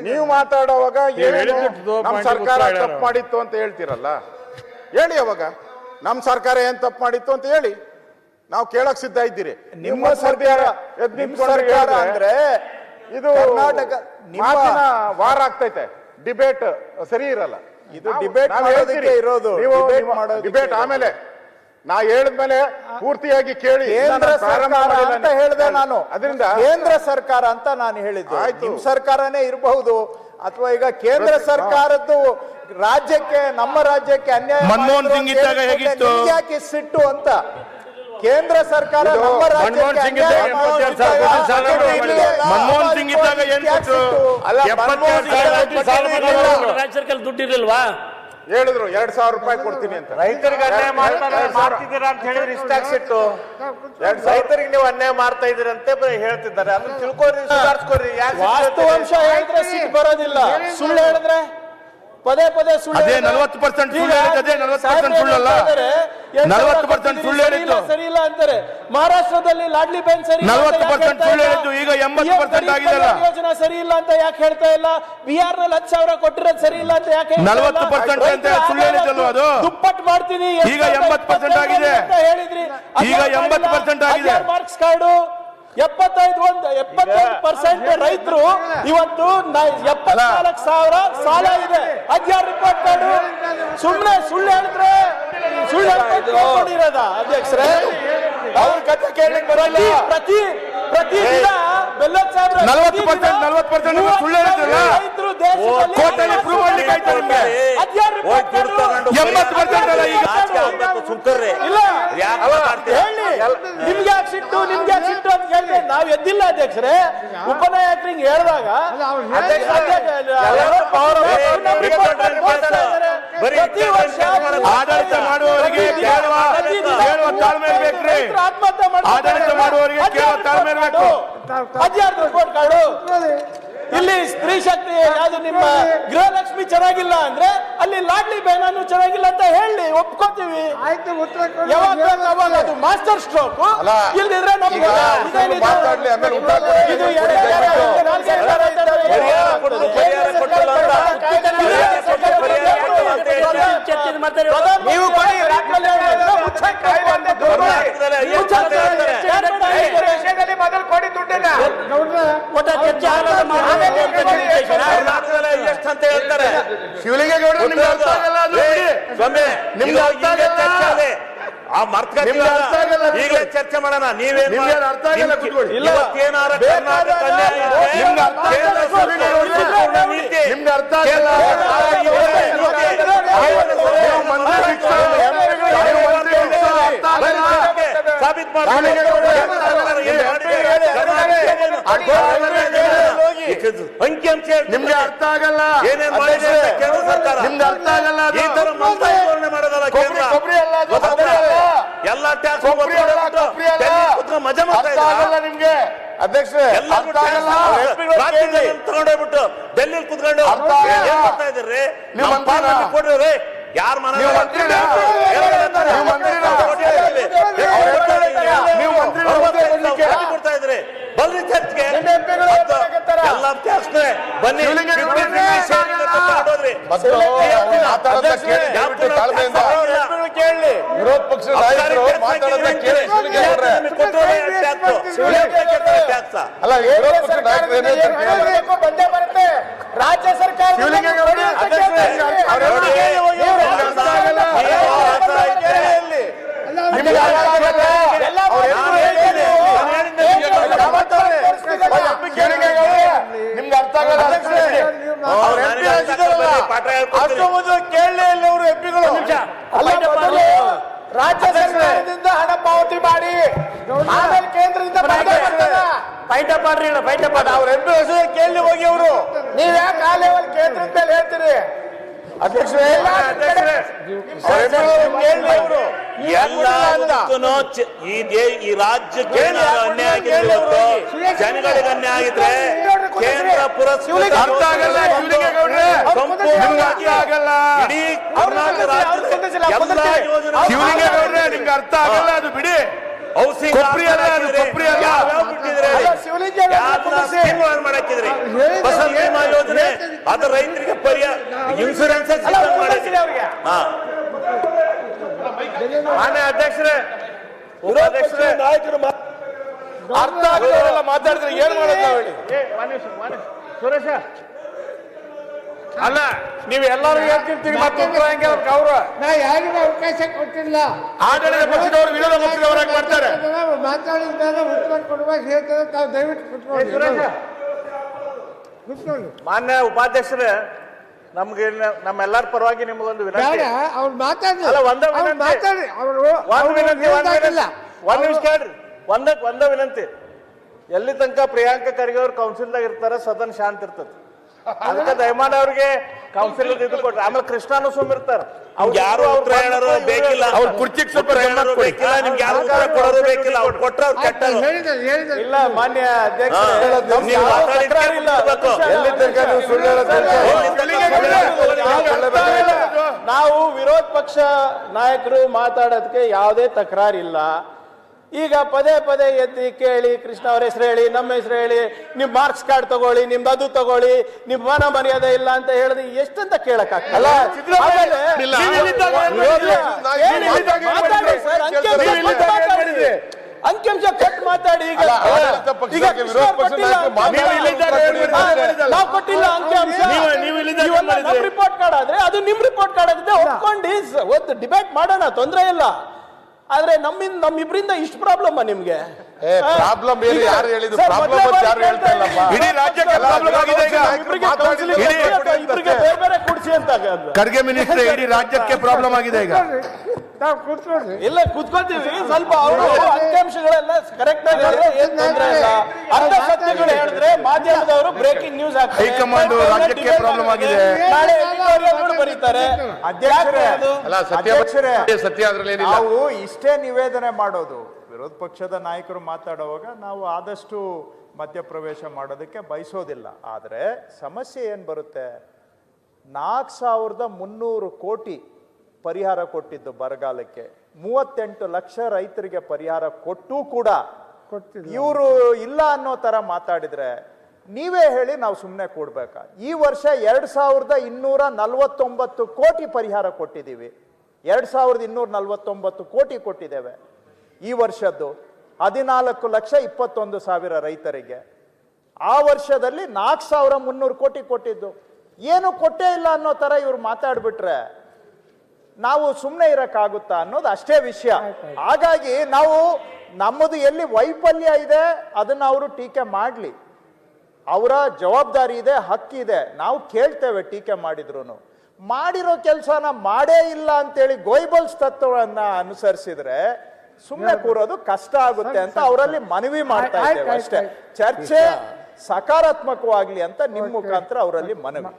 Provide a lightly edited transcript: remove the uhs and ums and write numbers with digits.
ನೀವು ಮಾತಾಡುವಾಗ ನಮ್ಮ ಸರ್ಕಾರ ತಪ್ಪು ಮಾಡಿತ್ತು ಅಂತ ಹೇಳ್ತೀರಲ್ಲ, ಹೇಳಿ ಅವಾಗ ನಮ್ಮ ಸರ್ಕಾರ ಏನ್ ತಪ್ಪು ಮಾಡಿತ್ತು ಅಂತ ಹೇಳಿ, ನಾವು ಕೇಳಕ್ ಸಿದ್ಧ ಇದ್ದೀರಿ. ನಿಮ್ಮ ಸರ್ಕಾರ ಅಂದ್ರೆ ಇದು ಕರ್ನಾಟಕ ಮಾತಿನ ವಾರ ಆಗ್ತೈತೆ, ಡಿಬೇಟ್ ಸರಿ ಇರಲ್ಲ. ಇದು ಡಿಬೇಟ್ ಇರೋದು, ಡಿಬೇಟ್ ಆಮೇಲೆ ನಾ ಹೇಳಿದ್ಮೇಲೆ ಪೂರ್ತಿಯಾಗಿ ಕೇಳಿ. ಕೇಂದ್ರ ಸರ್ಕಾರ ಅಂತ ಹೇಳಿದೆ ನಾನು, ಅದರಿಂದ ಕೇಂದ್ರ ಸರ್ಕಾರ ಅಂತ ನಾನು ಹೇಳಿದ್ದೆ. ನಿಮ್ ಸರ್ಕಾರನೇ ಇರಬಹುದು, ಅಥವಾ ಈಗ ಕೇಂದ್ರ ಸರ್ಕಾರದ್ದು ರಾಜ್ಯಕ್ಕೆ, ನಮ್ಮ ರಾಜ್ಯಕ್ಕೆ ಅನ್ಯಾಯ ಮನಮೋಹನ್ ಸಿಂಗ್ ಇದ್ದಾಗ ಹೇಗಿತ್ತು, ಯಾಕೆ ಸಿಟ್ಟು ಅಂತ. ಕೇಂದ್ರ ಸರ್ಕಾರ ನಮ್ಮ ರಾಜ್ಯಕ್ಕೆ ಮನಮೋಹನ್ ಸಿಂಗ್ ಇದ್ದಾಗ ಏನ್ ಕೊಟ್ಟು ದುಡ್ಡು ಇರ್ಲಿಲ್ವಾ? ಹೇಳಿದ್ರು 2,000 ರೂಪಾಯಿ ಕೊಡ್ತೀನಿ ಅಂತ. ರೈತರಿಗೆ ಅನ್ಯಾಯ ಮಾಡ್ತಿದ್ದೀರಾ ಅಂತ ಹೇಳಿದ್ರೆ ಇಷ್ಟ ಸಿಟ್ಟು. ರೈತರಿಗೆ ನೀವು ಅನ್ಯಾಯ ಮಾಡ್ತಾ ಇದೀರಂತೆ ಹೇಳ್ತಿದ್ದಾರೆ. ಅದನ್ನ ತಿಳ್ಕೊರಿ, ಸುಧಾರಿಸ್ಕೊರಿ. ವಾಸ್ತವಾಂಶ ಹೇಳಿದ್ರೆ ಸಿಟ್ಟು ಬರೋದಿಲ್ಲ, ಸುಳ್ಳು ಹೇಳಿದ್ರೆ ಪದೇ ಪದೇ ಸುಳ್ಳು. ಅದೇ 40% ಸುಳ್ಳು ಹೇಳಿದ್ದು, ಅದೇ 40% ಸುಳ್ಳಲ್ಲ, 40% ಸುಳ್ಳು ಹೇಳಿದ್ದು ಸರಿ ಇಲ್ಲ ಅಂತಾರೆ. ಮಹಾರಾಷ್ಟ್ರದಲ್ಲಿ ಲಾಡ್ಲಿ ಬೆನ್ ಸರಿ 40% ಸುಳ್ಳು ಹೇಳಿದ್ದು, ಈಗ 80% ಆಗಿದೆಲ್ಲ. ಯೋಜನಾ ಸರಿ ಇಲ್ಲ ಅಂತ ಯಾಕೆ ಹೇಳ್ತಾ ಇಲ್ಲ? ಬಿಹಾರ್ ನಲ್ಲಿ 10,000 ಕೊಟ್ಟಿರೋದು ಸರಿ ಇಲ್ಲ ಅಂತ ಯಾಕೆ 40% ಅಂತ ಸುಳ್ಳು ಹೇಳಿದ್ದಲ್ವ ಅದು? ದುಪ್ಪಟ್ಟು ಮಾಡ್ತೀನಿ ಈಗ 80% ಆಗಿದೆ, ಹೇಳಿದ್ರಿ. ಈಗ 80% ಆಗಿದೆ. ಮಾರ್ಕ್ಸ್ ಕಾರ್ಡು 75% ರೈತರು ಇವತ್ತು 74,000 ಸಾಲ ಇದೆ. 10,000 ರಿಪೋರ್ಟ್ ಕಾರ್ಡು. ಸುಮ್ಮನೆ ಸುಳ್ಳು ಹೇಳಿದ್ರೆ ಸುಳ್ಳು ಹೇಳಿರೋದ ಅಧ್ಯಕ್ಷರೇ? ಅವ್ರ ಕಥೆ ಕೇಳಲಿಕ್ಕೆ ಬರಲ್ಲ. ಪ್ರತಿ ದಿನ ಬೆಲ್ಲದ್ ಸಾಹೇಬ್ರ 40% ಸುಳ್ಳು ಹೇಳಿದ್ರಲ್ಲ, ರೈತರು ದೇಶದಲ್ಲಿ ಕೋರ್ಟಲ್ಲಿ ಪ್ರೂವ್ ಮಾಡ್ಲಿಕ್ಕೆ ಆಯ್ತು ನಿಮ್ಗೆ. 10,000 ರಿಪೋರ್ಟ್ ಕಾರ್ಡು 80% ಅಲ್ಲ ಈಗ. ಇಲ್ಲ ಹೇಳಿ, ನಿಮ್ಗೆ ಯಾಕೆ ಸಿಟ್ಟು, ನಿಮ್ಗೆ ಯಾಕೆ ಸಿಟ್ಟು ಅಂತ ಕೇಳಿದ್ರೆ ನಾವ್ ಎದ್ದಿಲ್ಲ ಅಧ್ಯಕ್ಷರೇ. ಉಪನಾಯಕರಿಗೆ ಹೇಳಿದಾಗ ಪ್ರತಿ ವರ್ಷ ಆಡಳಿತ ಮಾಡುವವರಿಗೆ ಕೇಳುವ ತಾಳ್ಮೆ ಬೇಕ್ರಿ. ಆಡಳಿತ ಮಾಡುವವರಿಗೆ ಕೇಳುವ ತಾಳ್ಮೆ ಬೇಕು. 10,000 ರಿಪೋರ್ಟ್ ಕಾರ್ಡು. ಇಲ್ಲಿ ಸ್ತ್ರೀ ಶಕ್ತಿ ಯಾವ್ದು, ನಿಮ್ಮ ಗೃಹಲಕ್ಷ್ಮಿ ಚೆನ್ನಾಗಿಲ್ಲ ಅಂದ್ರೆ ಅಲ್ಲಿ ಲಾಡ್ಲಿ ಬೇನಾನು ಚೆನ್ನಾಗಿಲ್ಲ ಅಂತ ಹೇಳಿ ಒಪ್ಕೋತೀವಿ. ಯಾವಾಗ ಅದು ಮಾಸ್ಟರ್ ಸ್ಟ್ರೋಕ್ ಇಲ್ದಿದ್ರೆ ನಮ್ಗೆ ನೀವು ಮೊದಲು ಕೊಡಿ ದುಡ್ಡನ್ನ ಎಷ್ಟಂತ ಹೇಳ್ತಾರೆ. ಶಿವಲಿಂಗೇಗೌಡ ನಿಮ್ಗೆ ಅರ್ಥ ಆಗಲ್ಲ ಅದು, ನಿಮ್ಗೆ ಅರ್ಥ ಆಗಲ್ಲ. ಆ ಈಗಲೇ ಚರ್ಚೆ ಮಾಡೋಣ. ನೀವೇನ್ ಅರ್ಥ ಆಗಲ್ಲ, ಇವತ್ತೇನಾರ ಕರ್ನಾಟಕ ನಿಮ್ಗೆ ಅರ್ಥ ಆಗಲ್ಲ. ಸಾಬೀತ್ ಮಾಡಿ ಅಂಕಿಅಂಶ ನಿಮ್ಗೆ ಅರ್ಥ ಆಗಲ್ಲ. ಏನೇನ್ ಮಾಡಿದೆ ಕೇಂದ್ರ ಸರ್ಕಾರ ನಿಮ್ಗೆ ಅರ್ಥ ಆಗಲ್ಲ. ಈ ತರ ಮಂತ್ರಾಲೋಚನೆ ಮಾಡೋದಲ್ಲ ಕೇಂದ್ರ. ಎಲ್ಲ ಟ್ಯಾಕ್ಸ್ ಮಜಾ ಮಾಡ್ತಾ ಇದ್ದಾರೆ ನಿಮ್ಗೆ ಅಧ್ಯಕ್ಷರೇ. ತಗೊಂಡೋಗ್ಬಿಟ್ಟು ಡೆಲ್ಲಿ ಕುತ್ಕೊಂಡು ಏನ್ ಮಾಡ್ತಾ ಇದ್ರಿ? ಕೊಡ್ರಿ ಯಾರು ಮನೆ ಕೊಡ್ತಾ ಇದ್ರಿ? ಬನ್ನಿ ಚರ್ಚ್ಗೆ, ಎಲ್ಲ ಟ್ಯಾಕ್ಸ್ ಬನ್ನಿ. ಕೇಳಿ ವಿರೋಧ ಪಕ್ಷದ ನಾಯಕರು ಮಾತಾಡೋದನ್ನ ಕೇಳಿ. ಅಲ್ಲ, ವಿರೋಧ ಪಕ್ಷದ ನಾಯಕರು ಬಂದೇ ಬರುತ್ತೆ. ರಾಜ್ಯ ಸರ್ಕಾರ ನಿಮ್ಗೆ ಅರ್ಥ ಆಗಲ್ಲ. ಅಷ್ಟು ಮೊದಲು ಕೇಳಲೇ ಇಲ್ಲ ಅವರು ಎಂಪಿಗಳು. ರಾಜ್ಯ ಸರ್ಕಾರದಿಂದ ಹಣ ಪಾವತಿ ಮಾಡಿ ಆಮೇಲೆ ಕೇಂದ್ರದಿಂದ ಫೈಟಪ್ ಮಾಡ್ರಿ, ಫೈಟಪ್ ಅವ್ರ ಎಂಪಿ ಕೇಳಿ ಹೋಗಿ ಅವರು. ನೀವ್ ಯಾಕೆ ಆ ಲೆವೆಲ್ ಕೇಂದ್ರದ ಮೇಲೆ ಹೇಳ್ತೀರಿ ಅಧ್ಯಕ್ಷರೇ? ಈ ರಾಜ್ಯಕ್ಕೆ ಅನ್ಯಾಯ ಆಗಿದ್ರೆ, ಜನಗಳಿಗೆ ಅನ್ಯಾಯ ಆಗಿದ್ರೆ ಕೇಂದ್ರ ಪುರಸ್ಕೃತ ಅರ್ಥ ಆಗಲ್ಲ. ಇಡೀ ಕರ್ನಾಟಕ ರಾಜ್ಯದ ಎಲ್ಲ ಯೋಜನೆ ಶಿವಲಿಂಗೇಗೌಡ್ರೆ ನಿಮ್ಗೆ ಅರ್ಥ ಆಗಲ್ಲ, ಅದು ಬಿಡಿ. ಹೌಸಿಂಗ್ ಕೊಪ್ರಿ ಅಲ್ಲ ಅದು, ಕೊಪ್ರಿ ಅಲ್ಲ. ಯಾವ್ಯಾವ ಬಿಟ್ಟಿದ್ರೆ ಮಾಡಾಕಿದ್ರಿ ಫಸಲ್ ಬಿಮಾ ಯೋಜನೆ ಅದು ರೈತರಿಗೆ ಪರಿಹಾರ ಇನ್ಸೂರೆನ್ಸ್ ಮಾನ್ಯ ಅಧ್ಯಕ್ಷರೇ, ಉಪಾಧ್ಯಕ್ಷರೇ, ನಾಯಕರು ಅರ್ಥ ಆಗಲ್ಲ ಮಾತಾಡಿದ್ರೆ ಏನ್ ಮಾಡೋದು ನಾವು ಹೇಳಿ? ಸುರೇಶ ಅಲ್ಲ ನೀವು ಎಲ್ಲರೂ ಹೇಳ್ತಿರ್ತೀರಿ ಮತ್ತೆ ಉತ್ತರ ಹೆಂಗೆ ಅವ್ರ ನಾ ಯಾರಿಗೂ ಅವಕಾಶ ಕೊಟ್ಟಿಲ್ಲ. ಆಡಳಿತ ಪಕ್ಷದವರು ವಿರೋಧ ಪಕ್ಷದವರಾಗಿ ಮಾಡ್ತಾರೆ. ಮಾತಾಡಿದ ಮೇಲೆ ಉತ್ತರ ಕೊಡುವಾಗ ಹೇಳ್ತಾರೆ, ತಾವು ದಯವಿಟ್ಟು ಕುತ್ಕೊಳ್ಳಿ. ಸುರೇಶ, ಕುತ್ಕೊಳ್ಳಿ. ಮಾನ್ಯ ಉಪಾಧ್ಯಕ್ಷರೇ, ನಮ್ಗೆ ನಮ್ಮೆಲ್ಲರ ಪರವಾಗಿ ನಿಮಗೊಂದು ವಿನಂತಿ. ಬೇಡ, ಅವ್ರು ಮಾತಾಡಿ ಅಲ್ಲ, ಒಂದೇ ಅವ್ರು ವಿನಂತಿ. ಮಾತಾಡಿ ಅವರು ಒಂದ್ ವಿನಂತಿ, ಹೇಳ್ದಾಗಿಲ್ಲ. ಒಂದ್ ನಿಮಿಷ ಕೇಳ್ರಿ. ಒಂದ ವಿನಂತಿ. ಎಲ್ಲಿ ತನಕ ಪ್ರಿಯಾಂಕಾ ಖರ್ಗೆ ಅವ್ರು ಕೌನ್ಸಿಲ್ದಾಗ ಇರ್ತಾರೆ, ಸದನ ಶಾಂತ ಇರ್ತದೆ. ಅದಕ್ಕೆ ದಯಮಾಡಿ ಅವ್ರಿಗೆ ಕೌನ್ಸಿಲ್ ಇದು ಕೊಟ್ರೆ ಆಮೇಲೆ ಕೃಷ್ಣಾನು ಸುಮ್ಮಿರ್ತಾರ. ಯಾರು ಉತ್ತರ ಹೇಳೋರು ಬೇಕಿಲ್ಲ, ಅವ್ರ ಕುರ್ಚಿಗೆ ಸ್ವಲ್ಪ ಗಮನ ಕೊಡಿ. ಬೇಕಿಲ್ಲ, ನಿಮ್ಗೆ ಯಾರು ಉತ್ತರ ಕೊಡೋರು ಬೇಕಿಲ್ಲ. ಅವ್ರು ಕೊಟ್ರೆ ಅವ್ರು ಕೆಟ್ಟರು. ಹೇಳಿದ್ದಾರೆ. ಇಲ್ಲ ಮಾನ್ಯ ಅಧ್ಯಕ್ಷ, ನೀವು ಮಾತಾಡಿ ಕೇಳ್ಬೇಕು. ಎಲ್ಲಿ ತನಕ ನೀವು ಸುಳ್ಳು ನಾವು ವಿರೋಧ ಪಕ್ಷ ನಾಯಕರು ಮಾತಾಡೋದಕ್ಕೆ ಯಾವುದೇ ತಕರಾರಿಲ್ಲ. ಈಗ ಪದೇ ಪದೇ ಎತ್ತಿ ಕೇಳಿ, ಕೃಷ್ಣ ಅವ್ರ ಹೆಸರು ಹೇಳಿ, ನಮ್ಮ ಹೆಸರು ಹೇಳಿ, ನಿಮ್ ಮಾರ್ಕ್ಸ್ ಕಾರ್ಡ್ ತಗೊಳ್ಳಿ, ನಿಮ್ದು ಅದು ತಗೊಳ್ಳಿ, ನಿಮ್ ಮಾನ ಮರ್ಯಾದೆ ಇಲ್ಲ ಅಂತ ಹೇಳಿದ್ರೆ ಎಷ್ಟಂತ ಕೇಳಕ್ಕಾಗಲ್ಲ. ಅಂಕಿಅಂಶ ಕಟ್ ಮಾತಾಡಿ. ಈಗ ನಾವು ಕೊಟ್ಟಿಲ್ಲ ಅಂಕಿಅಂಶ, ನಮ್ ರಿಪೋರ್ಟ್ ಕಾರ್ಡ್ ಆದ್ರೆ ಅದು ನಿಮ್ ರಿಪೋರ್ಟ್ ಕಾರ್ಡ್ ಆಗಿದೆ, ಒಪ್ಕೊಂಡು ಒಂದು ಡಿಬೇಟ್ ಮಾಡೋಣ, ತೊಂದರೆ ಇಲ್ಲ. ಆದ್ರೆ ನಮ್ಮಿಬ್ರಿಂದ ಇಷ್ಟು ಪ್ರಾಬ್ಲಮ್ ನಿಮ್ಗೆ? ಪ್ರಾಬ್ಲಮ್ ಏನು ಯಾರು ಹೇಳಿದ್ರು? ಪ್ರಾಬ್ಲಮ್ ಯಾರು ಹೇಳ್ತಾ ಇಲ್ಲಪ್ಪ. ಇಡೀ ರಾಜ್ಯಕ್ಕೆ ಪ್ರಾಬ್ಲಮ್ ಆಗಿದೆ ಈಗ. ಇಬ್ಬರಿಗೆ ಬೇರೆ ಬೇರೆ ಕೊಡ್ಸಿ ಅಂತ ಖರ್ಗೆ ಮಿನಿಸ್ಟರ್ ಇಡೀ ರಾಜ್ಯಕ್ಕೆ ಪ್ರಾಬ್ಲಮ್ ಆಗಿದೆ ಈಗ. ತಾವು ಕೂತ್ಕೊಳ್ಳಿ. ಇಲ್ಲ ಕೂತ್ಕೊಳ್ತೀವಿ, ಸ್ವಲ್ಪ ಅವರು ಅಂಕಿಅಂಶಗಳೆಲ್ಲ ಕರೆಕ್ಟ್ ಆಗಿ ಹೇಳಿದ್ರೆ ಏನ್ ತೊಂದ್ರೆ ಇಲ್ಲ. ಅರ್ಧ ಸತ್ಯಗಳು ಹೇಳಿದ್ರೆ ಮಾಧ್ಯಮದವರು ಬ್ರೇಕಿಂಗ್ ನ್ಯೂಸ್ ಹಾಕ್ತಾರೆ, ಹೈಕಮಾಂಡ್ ರಾಜ್ಯಕ್ಕೆ ಪ್ರಾಬ್ಲಮ್ ಆಗಿದೆ. ನಾಳೆ ಎಡಿಟೋರಿಯಲ್ ಬರೀತಾರೆ. ಅಲ್ಲ ಸತ್ಯ ಅದ್ರಲ್ಲಿ ಏನಿಲ್ಲ. ನಾವು ಇಷ್ಟೇ ನಿವೇದನೆ ಮಾಡೋದು, ವಿರೋಧ ಪಕ್ಷದ ನಾಯಕರು ಮಾತಾಡುವಾಗ ನಾವು ಆದಷ್ಟು ಮಧ್ಯಪ್ರವೇಶ ಮಾಡೋದಕ್ಕೆ ಬಯಸೋದಿಲ್ಲ. ಆದರೆ ಸಮಸ್ಯೆ ಏನು ಬರುತ್ತೆ, 4,300 ಕೋಟಿ ಪರಿಹಾರ ಕೊಟ್ಟಿದ್ದು ಬರಗಾಲಕ್ಕೆ, 38 ಲಕ್ಷ ರೈತರಿಗೆ ಪರಿಹಾರ ಕೊಟ್ಟೂ ಕೂಡ ಇವರು ಇಲ್ಲ ಅನ್ನೋ ತರ ಮಾತಾಡಿದ್ರೆ ನೀವೇ ಹೇಳಿ, ನಾವು ಸುಮ್ಮನೆ ಕೊಡ್ಬೇಕಾ? ಈ ವರ್ಷ 2,249 ಕೋಟಿ ಪರಿಹಾರ ಕೊಟ್ಟಿದ್ದೀವಿ. 2,249 ಕೋಟಿ ಕೊಟ್ಟಿದ್ದೇವೆ ಈ ವರ್ಷದ್ದು, 14,21,000 ರೈತರಿಗೆ. ಆ ವರ್ಷದಲ್ಲಿ 4,300 ಕೋಟಿ ಕೊಟ್ಟಿದ್ದು, ಏನು ಕೊಟ್ಟೇ ಇಲ್ಲ ಅನ್ನೋ ತರ ಇವ್ರು ಮಾತಾಡ್ಬಿಟ್ರೆ ನಾವು ಸುಮ್ಮನೆ ಇರಕ್ಕಾಗುತ್ತಾ ಅನ್ನೋದು ಅಷ್ಟೇ ವಿಷಯ. ಹಾಗಾಗಿ ನಾವು ನಮ್ಮದು ಎಲ್ಲಿ ವೈಫಲ್ಯ ಇದೆ ಅದನ್ನ ಅವರು ಟೀಕೆ ಮಾಡಲಿ, ಅವರ ಜವಾಬ್ದಾರಿ ಇದೆ, ಹಕ್ಕಿದೆ, ನಾವು ಕೇಳ್ತೇವೆ. ಟೀಕೆ ಮಾಡಿದ್ರು ಮಾಡಿರೋ ಕೆಲಸನ ಮಾಡೇ ಇಲ್ಲ ಅಂತೇಳಿ ಗೋಯ್ಬಲ್ಸ್ ತತ್ವವನ್ನ ಅನುಸರಿಸಿದ್ರೆ ಸುಮ್ಮನೆ ಕೂರೋದು ಕಷ್ಟ ಆಗುತ್ತೆ ಅಂತ ಅವರಲ್ಲಿ ಮನವಿ ಮಾಡ್ತಾ ಇದ್ದೇವೆ ಅಷ್ಟೇ. ಚರ್ಚೆ ಸಕಾರಾತ್ಮಕವಾಗ್ಲಿ ಅಂತ ನಿಮ್ಮ ಮುಖಾಂತರ ಅವರಲ್ಲಿ ಮನವಿ.